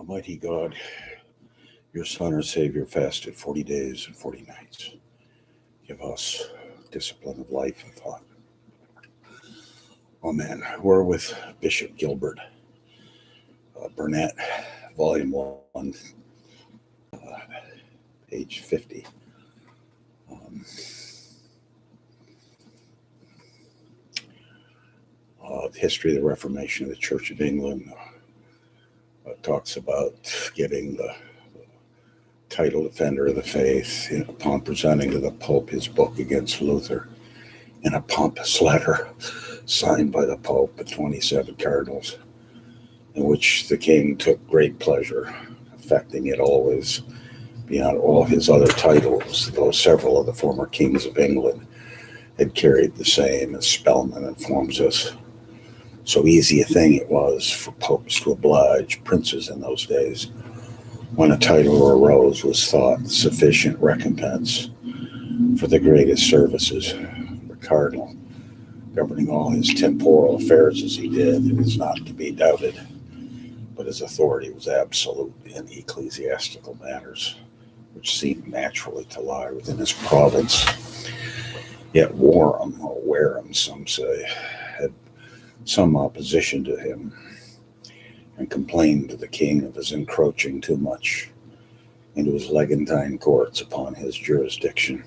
Almighty God, your Son, our Savior, fasted 40 days and 40 nights. Give us discipline of life and thought. Amen. We're with Bishop Gilbert, Burnet, Volume 1, page 50. The history of the Reformation of the Church of England talks about getting the title Defender of the Faith upon presenting to the Pope his book against Luther in a pompous letter signed by the Pope and 27 cardinals, in which the king took great pleasure, affecting it always beyond all his other titles, though several of the former kings of England had carried the same, as Spellman informs us. So easy a thing it was for popes to oblige princes in those days. When a title arose was thought sufficient recompense for the greatest services. The Cardinal, governing all his temporal affairs as he did, it is not to be doubted, but his authority was absolute in ecclesiastical matters, which seemed naturally to lie within his province. Yet Warham, or Wareham, some say, had some opposition to him and complained to the king of his encroaching too much into his Legatine courts upon his jurisdiction.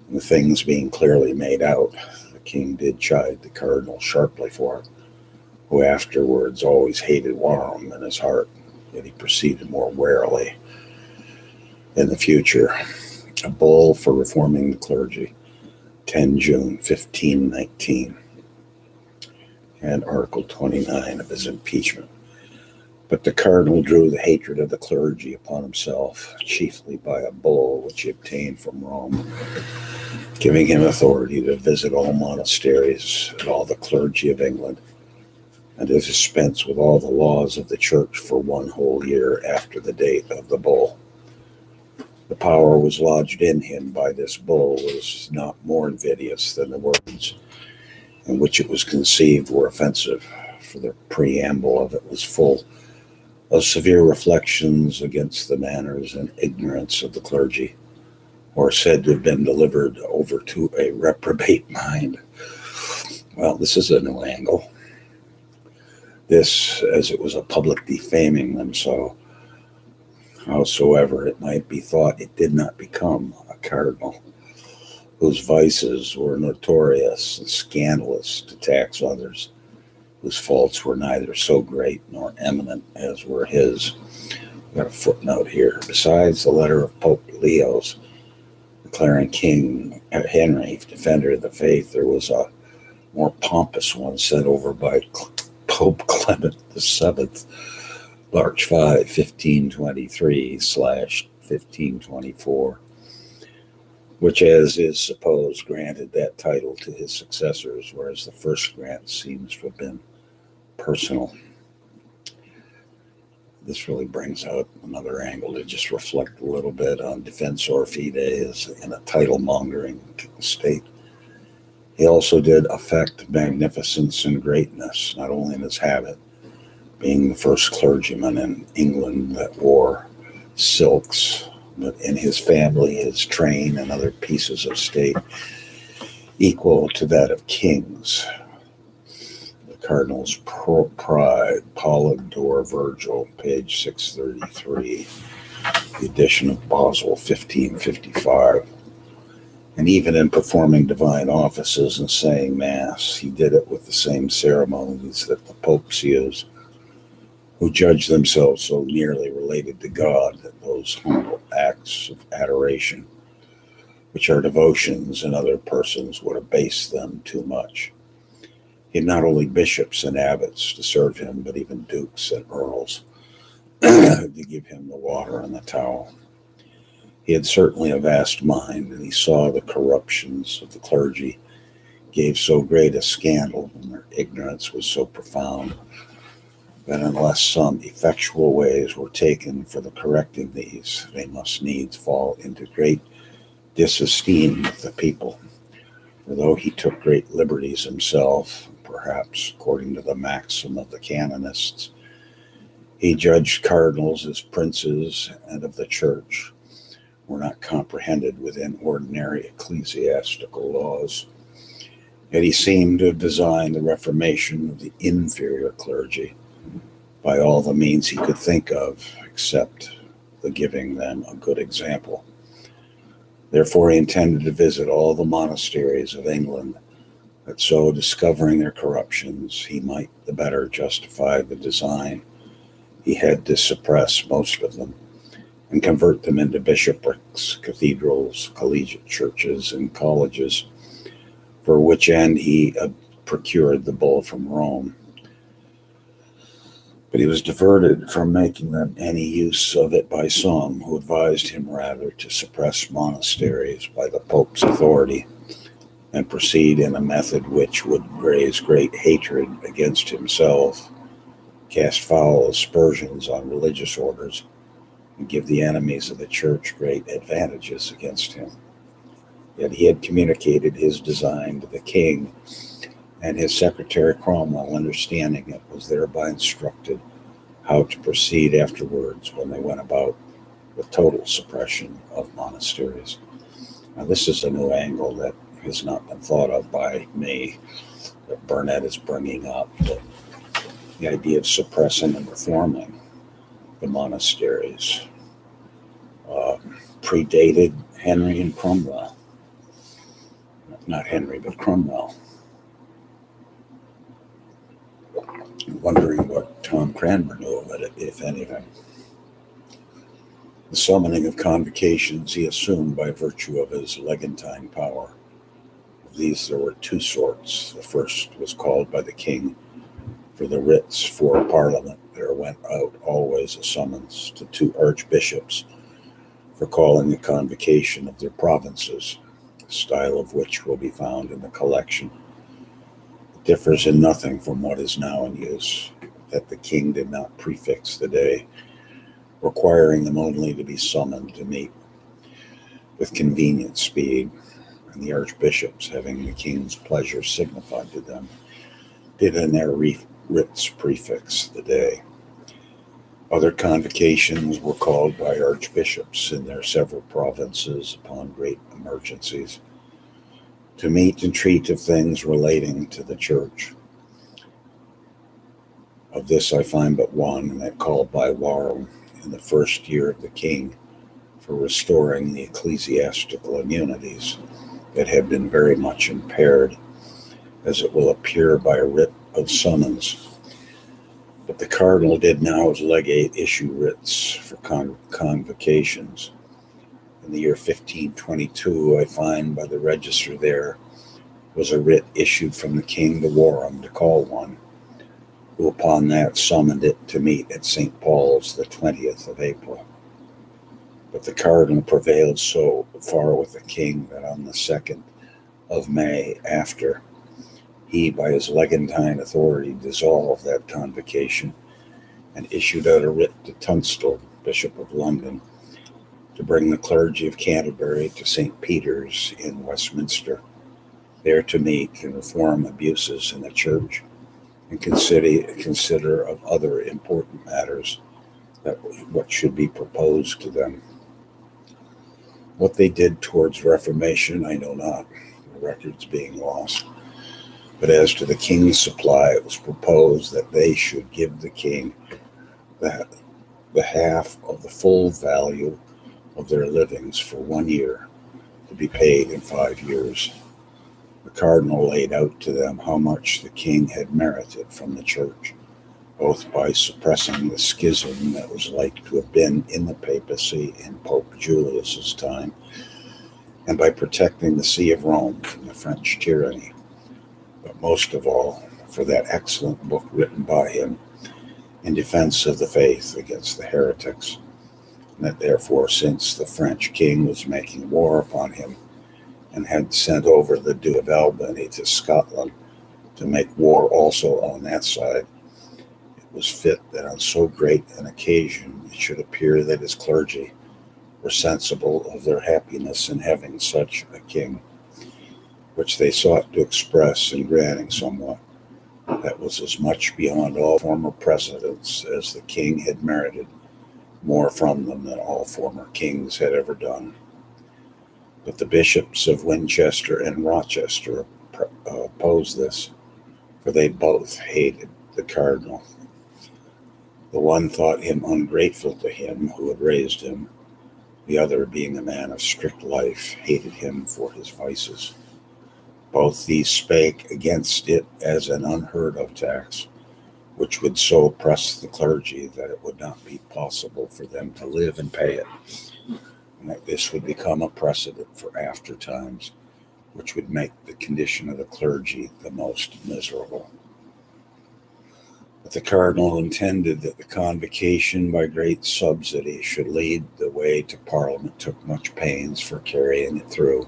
And the things being clearly made out, the king did chide the cardinal sharply for it, who afterwards always hated Warham in his heart, yet he proceeded more warily in the future. A bull for reforming the clergy, 10 June 1519. And Article 29 of his impeachment. But the cardinal drew the hatred of the clergy upon himself, chiefly by a bull which he obtained from Rome, giving him authority to visit all monasteries and all the clergy of England, and to dispense with all the laws of the church for 1 whole year after the date of the bull. The power was lodged in him by this bull was not more invidious than the words in which it was conceived were offensive, for the preamble of it was full of severe reflections against the manners and ignorance of the clergy, or said to have been delivered over to a reprobate mind. Well, this is a new angle. This, as it was a public defaming them, so howsoever it might be thought, it did not become a cardinal, whose vices were notorious and scandalous to tax others, whose faults were neither so great nor eminent as were his. I've got a footnote here. Besides the letter of Pope Leo's declaring King Henry defender of the faith, there was a more pompous one sent over by Pope Clement VII, March 5, 1523/1524, which, as is supposed, granted that title to his successors, whereas the first grant seems to have been personal. This really brings out another angle to just reflect a little bit on Defensor Fidei as in a title-mongering state. He also did affect magnificence and greatness, not only in his habit, being the first clergyman in England that wore silks, but in his family, his train, and other pieces of state equal to that of kings. The Cardinal's pride, Polydore, Vergil, page 633, the edition of Basel, 1555. And even in performing divine offices and saying Mass, he did it with the same ceremonies that the popes use, who judge themselves so nearly related to God that those humble acts of adoration, which are devotions in other persons, would abase them too much. He had not only bishops and abbots to serve him, but even dukes and earls to give him the water and the towel. He had certainly a vast mind, and he saw the corruptions of the clergy gave so great a scandal, and their ignorance was so profound, that unless some effectual ways were taken for the correcting these, they must needs fall into great disesteem of the people. For though he took great liberties himself, perhaps according to the maxim of the canonists, He judged cardinals as princes and of the church were not comprehended within ordinary ecclesiastical laws. Yet he seemed to have designed the reformation of the inferior clergy by all the means he could think of, except the giving them a good example. Therefore, he intended to visit all the monasteries of England, that so, discovering their corruptions, he might the better justify the design he had to suppress most of them and convert them into bishoprics, cathedrals, collegiate churches, and colleges, for which end he procured the bull from Rome. But he was diverted from making them any use of it by some, who advised him rather to suppress monasteries by the Pope's authority and proceed in a method which would raise great hatred against himself, cast foul aspersions on religious orders, and give the enemies of the church great advantages against him. Yet he had communicated his design to the king, and his secretary Cromwell, understanding it, was thereby instructed how to proceed afterwards when they went about with total suppression of monasteries. Now, this is a new angle that has not been thought of by me, that Burnet is bringing up, that the idea of suppressing and reforming the monasteries predated Henry and Cromwell. Not Henry, but Cromwell. I'm wondering what Tom Cranmer knew of it, if anything. The summoning of convocations he assumed by virtue of his Legatine power. Of these there were two sorts. The first was called by the king for the writs for Parliament. There went out always a summons to two archbishops for calling a convocation of their provinces, the style of which will be found in the collection. It differs in nothing from what is now in use, that the king did not prefix the day, requiring them only to be summoned to meet with convenient speed, and the archbishops, having the king's pleasure signified to them, did in their writs prefix the day. Other convocations were called by archbishops in their several provinces upon great emergencies, to meet and treat of things relating to the church. Of this I find but one, and that called by Warham in the first year of the king, for restoring the ecclesiastical immunities that had been very much impaired, as it will appear by a writ of summons. But the Cardinal did now as legate issue writs for convocations. In the year 1522, I find by the register there was a writ issued from the king to Warham to call one, who upon that summoned it to meet at St. Paul's the 20th of April. But the Cardinal prevailed so far with the king that on the 2nd of May after, he, by his Legatine authority, dissolved that convocation and issued out a writ to Tunstall, Bishop of London, to bring the clergy of Canterbury to St. Peter's in Westminster, there to meet and reform abuses in the church and consider of other important matters that what should be proposed to them. What they did towards reformation, I know not, the records being lost. But as to the king's supply, it was proposed that they should give the king the half of the full value of their livings for 1 year, to be paid in 5 years. The Cardinal laid out to them how much the king had merited from the church, both by suppressing the schism that was like to have been in the papacy in Pope Julius's time, and by protecting the See of Rome from the French tyranny. But most of all, for that excellent book written by him in defense of the faith against the heretics, and that therefore, since the French king was making war upon him and had sent over the Duke of Albany to Scotland to make war also on that side, it was fit that on so great an occasion it should appear that his clergy were sensible of their happiness in having such a king, which they sought to express in granting somewhat that was as much beyond all former precedents as the king had merited more from them than all former kings had ever done. But the bishops of Winchester and Rochester opposed this, for they both hated the cardinal. The one thought him ungrateful to him who had raised him. The other, being a man of strict life, hated him for his vices. Both these spake against it as an unheard of tax, which would so oppress the clergy that it would not be possible for them to live and pay it, and that this would become a precedent for after times, which would make the condition of the clergy the most miserable. But the cardinal intended that the convocation by great subsidy should lead the way to Parliament, took much pains for carrying it through,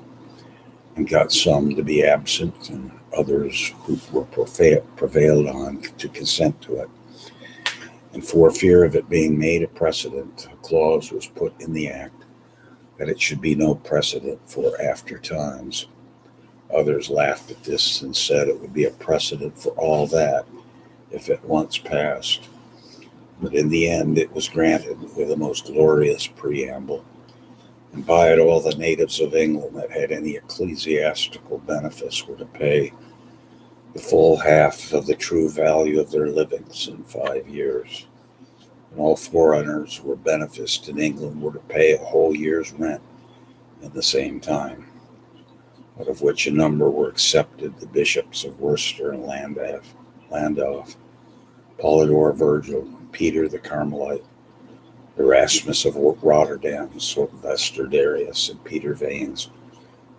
and got some to be absent and others who were prevailed on to consent to it. And for fear of it being made a precedent, a clause was put in the act that it should be no precedent for after times. Others laughed at this and said it would be a precedent for all that if it once passed. But in the end it was granted with a most glorious preamble, and by it all the natives of England that had any ecclesiastical benefice were to pay the full half of the true value of their livings in 5 years. And all foreigners who were beneficed in England were to pay a whole year's rent at the same time, out of which a number were accepted, the bishops of Worcester and Landulph, Polydore, Vergil, Peter the Carmelite, Erasmus of Rotterdam, Sylvester Darius, and Peter Vanes,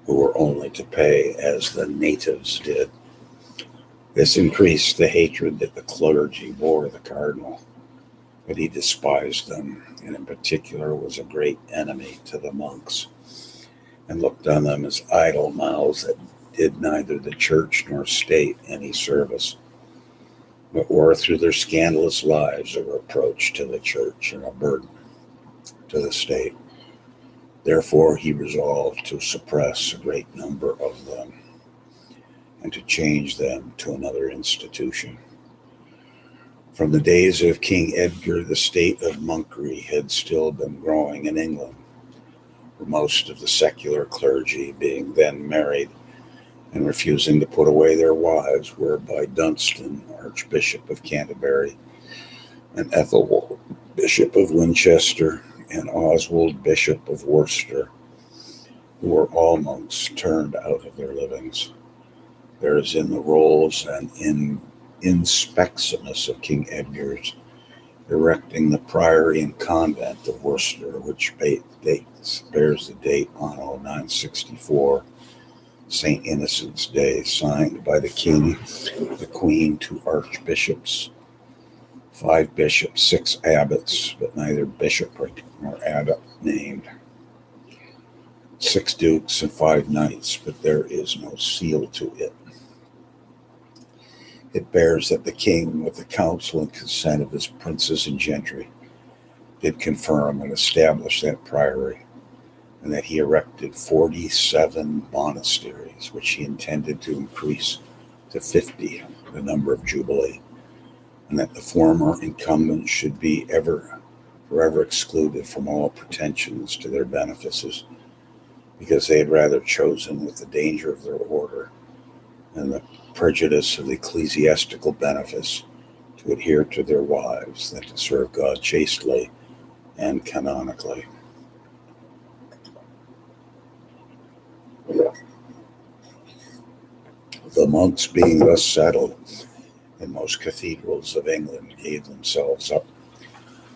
who were only to pay as the natives did. This increased the hatred that the clergy bore the cardinal, but he despised them, and in particular was a great enemy to the monks, and looked on them as idle mouths that did neither the church nor state any service, but were through their scandalous lives a reproach to the church and a burden to the state. Therefore he resolved to suppress a great number of them and to change them to another institution. From the days of King Edgar, the state of monkery had still been growing in England, for most of the secular clergy being then married and refusing to put away their wives, whereby Dunstan, Archbishop of Canterbury, and Ethelwald, Bishop of Winchester, and Oswald, Bishop of Worcester, who were all monks, turned out of their livings. There is in the rolls and in Inspectimus of King Edgar's erecting the priory and convent of Worcester, which bears the date anno 964, St. Innocent's Day, signed by the king, the queen, 2 archbishops, 5 bishops, 6 abbots, but neither bishopric nor abbot named, 6 dukes and 5 knights, but there is no seal to it. It bears that the king, with the counsel and consent of his princes and gentry, did confirm and establish that priory, and that he erected 47 monasteries, which he intended to increase to 50, the number of Jubilee, and that the former incumbents should be forever excluded from all pretensions to their benefices, because they had rather chosen with the danger of their order and the prejudice of the ecclesiastical benefice to adhere to their wives than to serve God chastely and canonically. The monks, being thus settled in most cathedrals of England, gave themselves up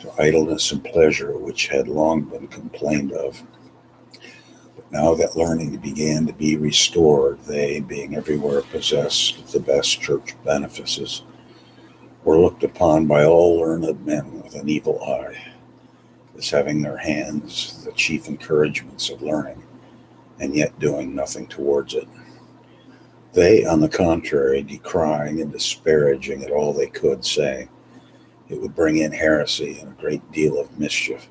to idleness and pleasure, which had long been complained of. But now that learning began to be restored, they, being everywhere possessed of the best church benefices, were looked upon by all learned men with an evil eye, as having their hands the chief encouragements of learning, and yet doing nothing towards it. They, on the contrary, decrying and disparaging it all they could, saying it would bring in heresy and a great deal of mischief.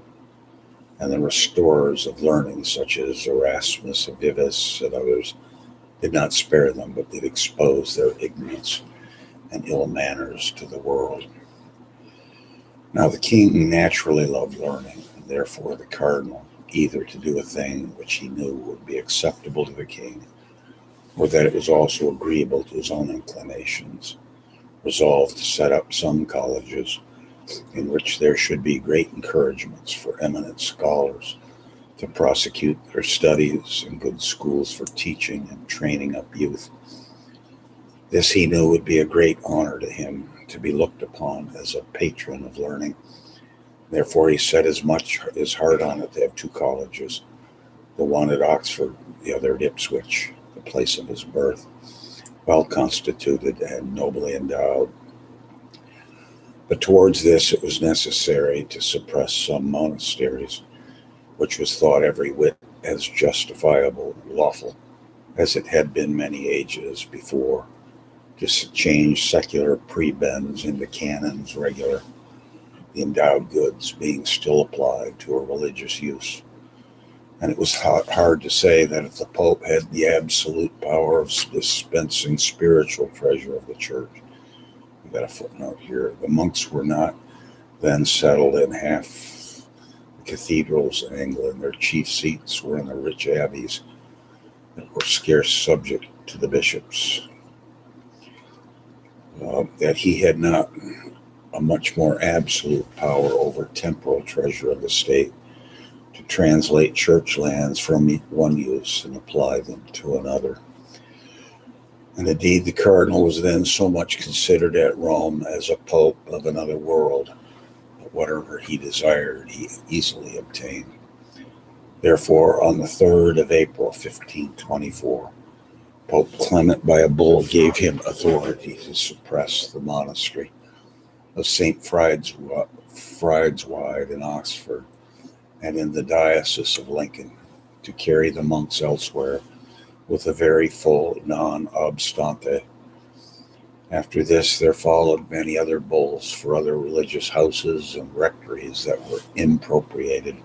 And the restorers of learning, such as Erasmus of Vives and others, did not spare them, but did expose their ignorance, and ill manners to the world. Now the king naturally loved learning, and therefore the cardinal, either to do a thing which he knew would be acceptable to the king, or that it was also agreeable to his own inclinations, resolved to set up some colleges in which there should be great encouragements for eminent scholars to prosecute their studies, and good schools for teaching and training up youth. This he knew would be a great honor to him, to be looked upon as a patron of learning. Therefore he set his heart on it to have two colleges, the one at Oxford, the other at Ipswich, the place of his birth, well constituted and nobly endowed. But towards this it was necessary to suppress some monasteries, which was thought every whit as justifiable and lawful as it had been many ages before, to change secular prebends into canons regular, the endowed goods being still applied to a religious use. And it was hard to say that if the Pope had the absolute power of dispensing spiritual treasure of the church. We've got a footnote here. The monks were not then settled in half the cathedrals in England. Their chief seats were in the rich abbeys that were scarce subject to the bishops. That he had not a much more absolute power over temporal treasure of the state, to translate church lands from one use and apply them to another. And indeed, the cardinal was then so much considered at Rome as a pope of another world, that whatever he desired, he easily obtained. Therefore, on the 3rd of April, 1524, Pope Clement by a bull gave him authority to suppress the monastery of St. Fride's-Wide in Oxford, and in the diocese of Lincoln, to carry the monks elsewhere with a very full non-obstante. After this there followed many other bulls for other religious houses and rectories that were impropriated.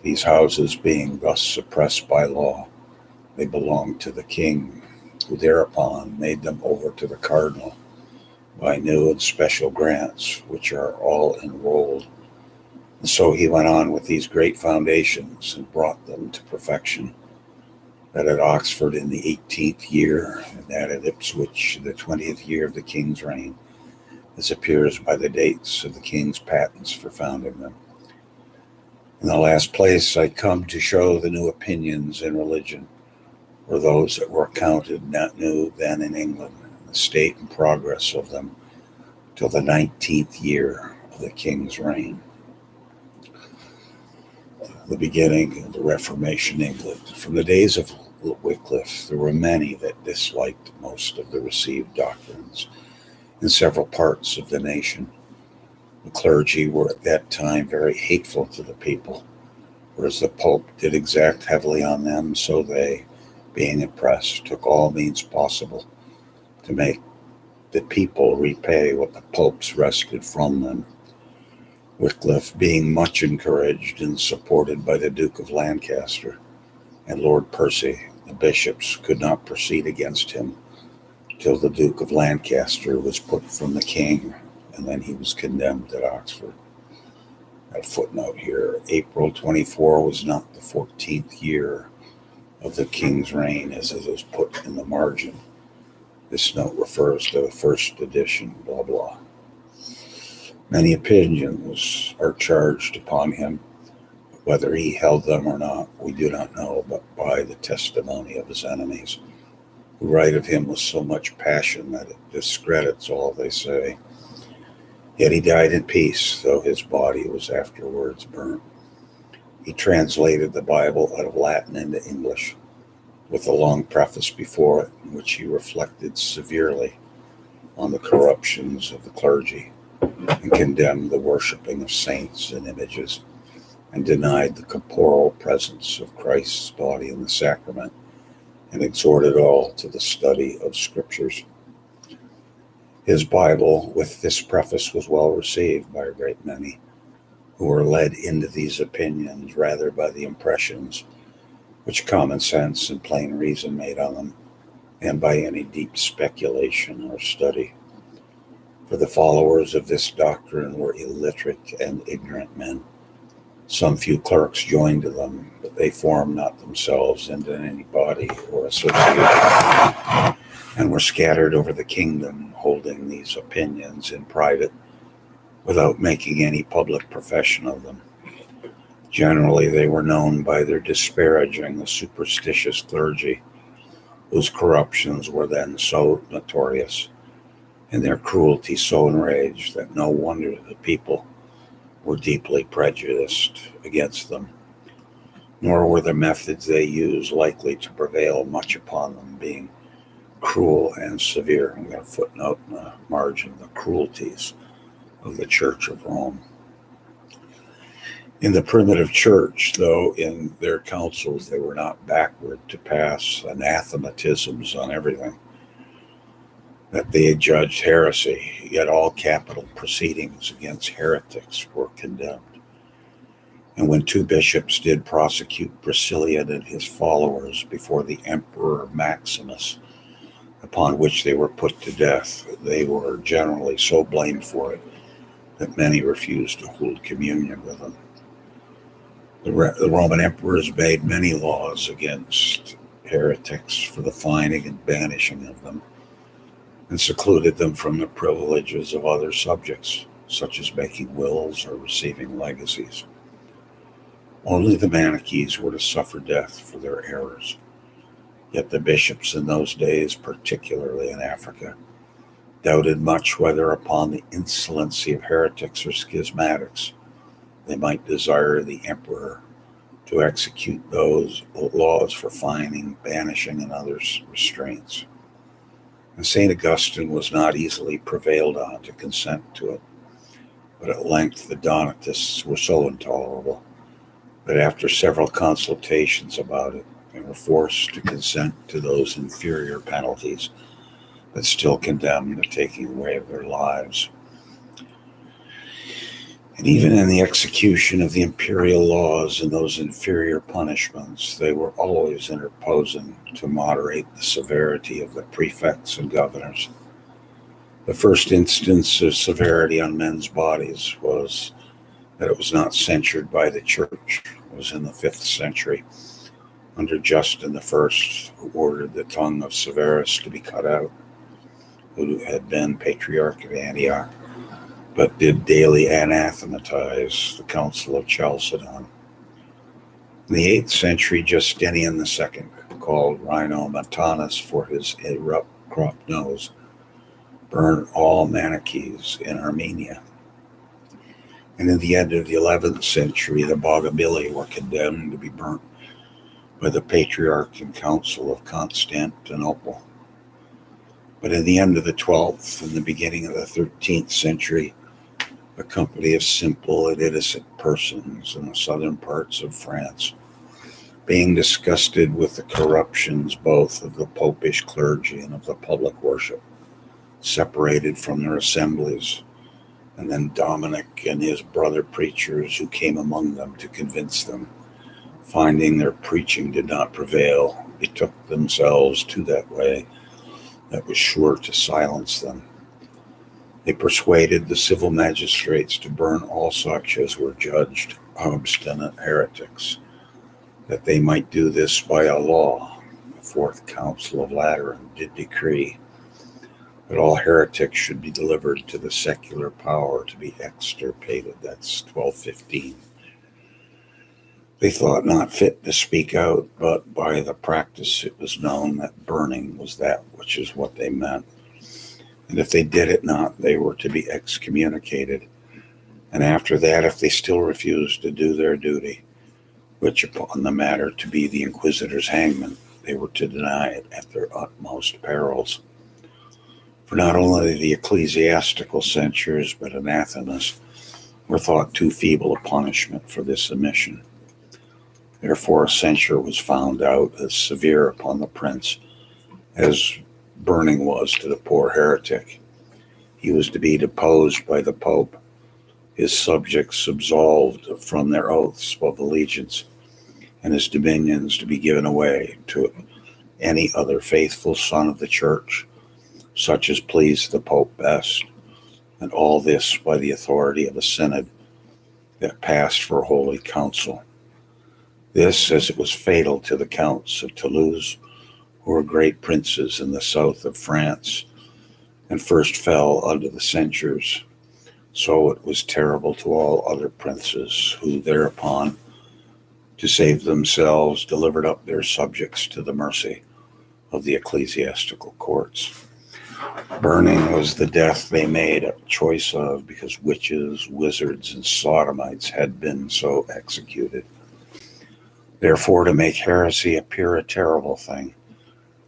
These houses being thus suppressed by law, they belonged to the king, who thereupon made them over to the cardinal by new and special grants, which are all enrolled. And so he went on with these great foundations and brought them to perfection, that at Oxford in the 18th year, and that at Ipswich in the 20th year of the king's reign, as appears by the dates of the king's patents for founding them. In the last place I come to show the new opinions in religion, or those that were accounted not new then in England, and the state and progress of them till the 19th year of the king's reign. The beginning of the Reformation in England. From the days of Wycliffe, there were many that disliked most of the received doctrines in several parts of the nation. The clergy were at that time very hateful to the people, whereas the Pope did exact heavily on them, so they, being oppressed, took all means possible to make the people repay what the popes wrested from them. Wycliffe, being much encouraged and supported by the Duke of Lancaster and Lord Percy, the bishops could not proceed against him till the Duke of Lancaster was put from the king, and then he was condemned at Oxford. A footnote here, April 24 was not the 14th year of the king's reign, as it is put in the margin. This note refers to the first edition, blah, blah. Many opinions are charged upon him. Whether he held them or not, we do not know, but by the testimony of his enemies, who write of him with so much passion that it discredits all they say. Yet he died in peace, though his body was afterwards burnt. He translated the Bible out of Latin into English, with a long preface before it, in which he reflected severely on the corruptions of the clergy, and condemned the worshipping of saints and images, and denied the corporal presence of Christ's body in the sacrament, and exhorted all to the study of scriptures. His Bible, with this preface, was well received by a great many, who were led into these opinions rather by the impressions which common sense and plain reason made on them, and by any deep speculation or study. for the followers of this doctrine were illiterate and ignorant men. Some few clerks joined them, but they formed not themselves into any body or association, and were scattered over the kingdom, holding these opinions in private without making any public profession of them. Generally, they were known by their disparaging the superstitious clergy, whose corruptions were then so notorious, and their cruelty so enraged that no wonder the people were deeply prejudiced against them, nor were the methods they used likely to prevail much upon them, being cruel and severe. I'm going to footnote in the margin the cruelties of the Church of Rome. In the primitive church, though, in their councils, they were not backward to pass anathematisms on everything, that they had judged heresy, yet all capital proceedings against heretics were condemned. And when 2 bishops did prosecute Priscillian and his followers before the Emperor Maximus, upon which they were put to death, they were generally so blamed for it that many refused to hold communion with them. The Roman emperors made many laws against heretics for the finding and banishing of them, and secluded them from the privileges of other subjects, such as making wills or receiving legacies. Only the Manichees were to suffer death for their errors. Yet the bishops in those days, particularly in Africa, doubted much whether upon the insolency of heretics or schismatics they might desire the emperor to execute those laws for fining, banishing, and other restraints. And St. Augustine was not easily prevailed on to consent to it, but at length the Donatists were so intolerable that after several consultations about it, they were forced to consent to those inferior penalties that still condemned the taking away of their lives. And even in the execution of the imperial laws and those inferior punishments, they were always interposing to moderate the severity of the prefects and governors. The first instance of severity on men's bodies was that it was not censured by the church. It was in the 5th century, under Justin I, who ordered the tongue of Severus to be cut out, who had been Patriarch of Antioch, but did daily anathematize the Council of Chalcedon. In the 8th century, Justinian II, called Rhino Montanus for his abrupt cropped nose, burned all Manichees in Armenia. And in the end of the 11th century, the Bogomili were condemned to be burnt by the Patriarch and Council of Constantinople. But in the end of the 12th and the beginning of the 13th century, a company of simple and innocent persons in the southern parts of France, being disgusted with the corruptions both of the popish clergy and of the public worship, separated from their assemblies, and then Dominic and his brother preachers who came among them to convince them, finding their preaching did not prevail, betook themselves to that way that was sure to silence them. They persuaded the civil magistrates to burn all such as were judged obstinate heretics, that they might do this by a law. The 4th Council of Lateran did decree that all heretics should be delivered to the secular power to be extirpated. That's 1215. They thought not fit to speak out, but by the practice it was known that burning was that which is what they meant. And if they did it not, they were to be excommunicated. And after that, if they still refused to do their duty, which upon the matter to be the inquisitor's hangman, they were to deny it at their utmost perils. For not only the ecclesiastical censures, but anathemas were thought too feeble a punishment for this omission. Therefore, a censure was found out as severe upon the prince as burning was to the poor heretic. He was to be deposed by the Pope, his subjects absolved from their oaths of allegiance, and his dominions to be given away to any other faithful son of the church, such as pleased the Pope best, and all this by the authority of a synod that passed for a holy council. This, as it was fatal to the counts of Toulouse, who were great princes in the south of France, and first fell under the censures, so it was terrible to all other princes, who thereupon, to save themselves, delivered up their subjects to the mercy of the ecclesiastical courts. Burning was the death they made a choice of, because witches, wizards, and sodomites had been so executed. Therefore, to make heresy appear a terrible thing,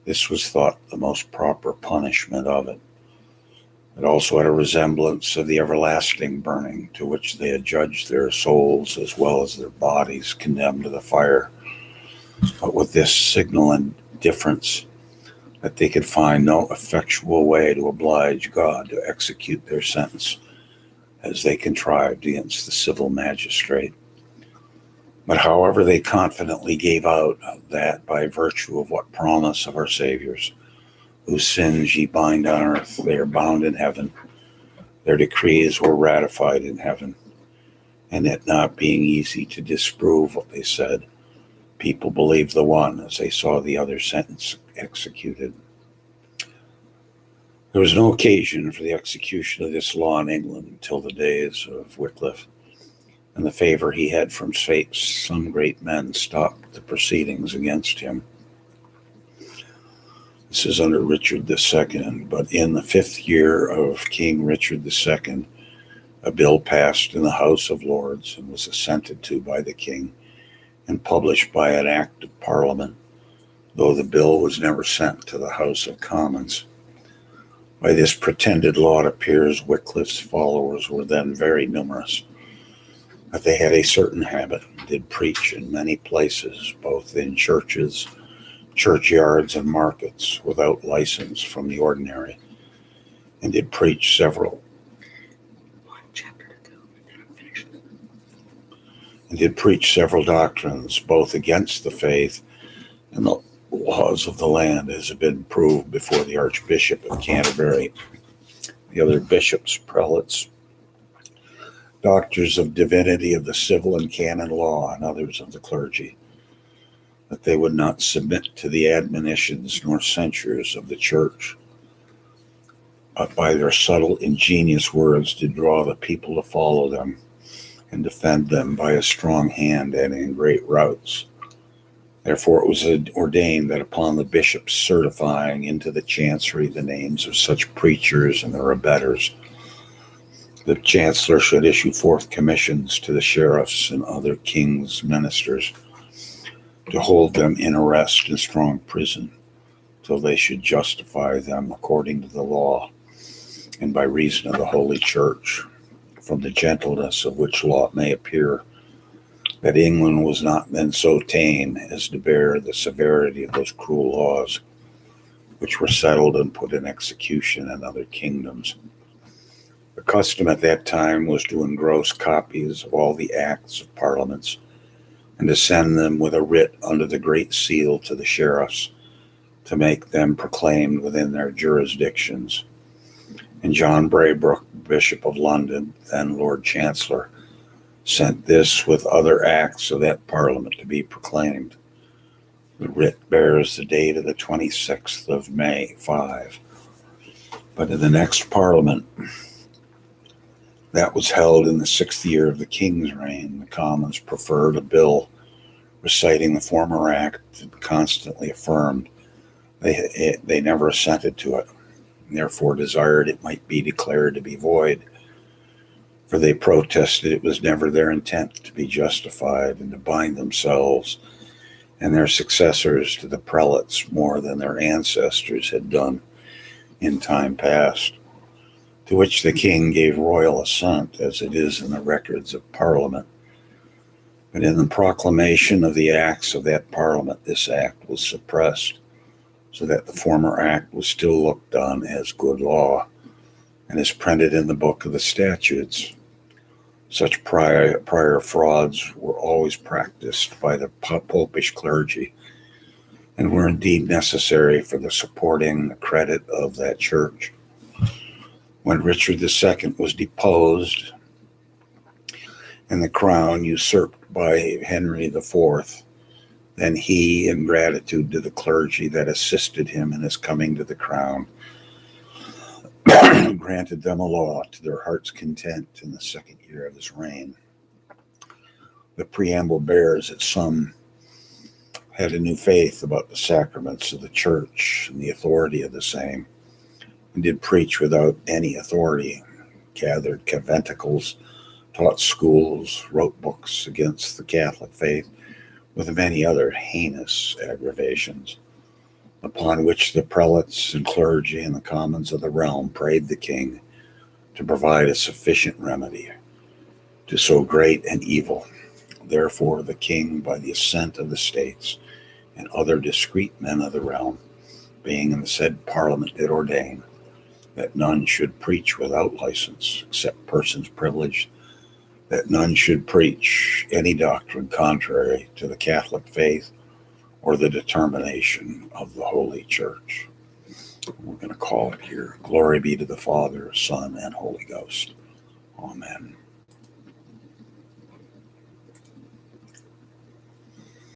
this was thought the most proper punishment of it. It also had a resemblance of the everlasting burning, to which they had judged their souls as well as their bodies condemned to the fire, but with this signal difference, that they could find no effectual way to oblige God to execute their sentence, as they contrived against the civil magistrate. But however, they confidently gave out that by virtue of what promise of our Savior's, whose sins ye bind on earth, they are bound in heaven. Their decrees were ratified in heaven. And it not being easy to disprove what they said, people believed the one as they saw the other sentence executed. There was no occasion for the execution of this law in England until the days of Wycliffe, and the favor he had from some great men stopped the proceedings against him. This is under Richard II, but in the 5th year of King Richard II, a bill passed in the House of Lords and was assented to by the king and published by an Act of Parliament, though the bill was never sent to the House of Commons. By this pretended law, it appears Wycliffe's followers were then very numerous, but they had a certain habit, did preach in many places, both in churches, churchyards, and markets, without license from the ordinary, and did preach several doctrines, both against the faith and the laws of the land, as had been proved before the Archbishop of Canterbury, the other bishops, prelates, doctors of divinity of the civil and canon law, and others of the clergy, that they would not submit to the admonitions nor censures of the church, but by their subtle, ingenious words did draw the people to follow them and defend them by a strong hand and in great routs. Therefore it was ordained that upon the bishops certifying into the chancery the names of such preachers and their abettors, the chancellor should issue forth commissions to the sheriffs and other king's ministers to hold them in arrest in strong prison till they should justify them according to the law and by reason of the Holy Church, from the gentleness of which law it may appear that England was not then so tame as to bear the severity of those cruel laws which were settled and put in execution in other kingdoms. The custom at that time was to engross copies of all the acts of parliaments and to send them with a writ under the great seal to the sheriffs to make them proclaimed within their jurisdictions. And John Braybrook, Bishop of London, then Lord Chancellor, sent this with other acts of that Parliament to be proclaimed. The writ bears the date of the 26th of May, 5. But in the next Parliament, that was held in the 6th year of the King's reign, the Commons preferred a bill reciting the former act and constantly affirmed they never assented to it, and therefore desired it might be declared to be void. For they protested it was never their intent to be justified and to bind themselves and their successors to the prelates more than their ancestors had done in time past, to which the king gave royal assent, as it is in the records of Parliament. But in the proclamation of the acts of that Parliament, this act was suppressed, so that the former act was still looked on as good law, and is printed in the book of the statutes. Such prior frauds were always practiced by the popish clergy, and were indeed necessary for the supporting the credit of that church. When Richard II was deposed and the crown usurped by Henry IV, then he, in gratitude to the clergy that assisted him in his coming to the crown, granted them a law to their heart's content in the 2nd year of his reign. The preamble bears that some had a new faith about the sacraments of the church and the authority of the same, and did preach without any authority, gathered conventicles, taught schools, wrote books against the Catholic faith, with many other heinous aggravations, upon which the prelates and clergy and the commons of the realm prayed the king to provide a sufficient remedy to so great an evil. Therefore the king, by the assent of the states and other discreet men of the realm, being in the said parliament, did ordain that none should preach without license, except persons privileged, that none should preach any doctrine contrary to the Catholic faith or the determination of the Holy Church. We're going to call it here. Glory be to the Father, Son, and Holy Ghost. Amen.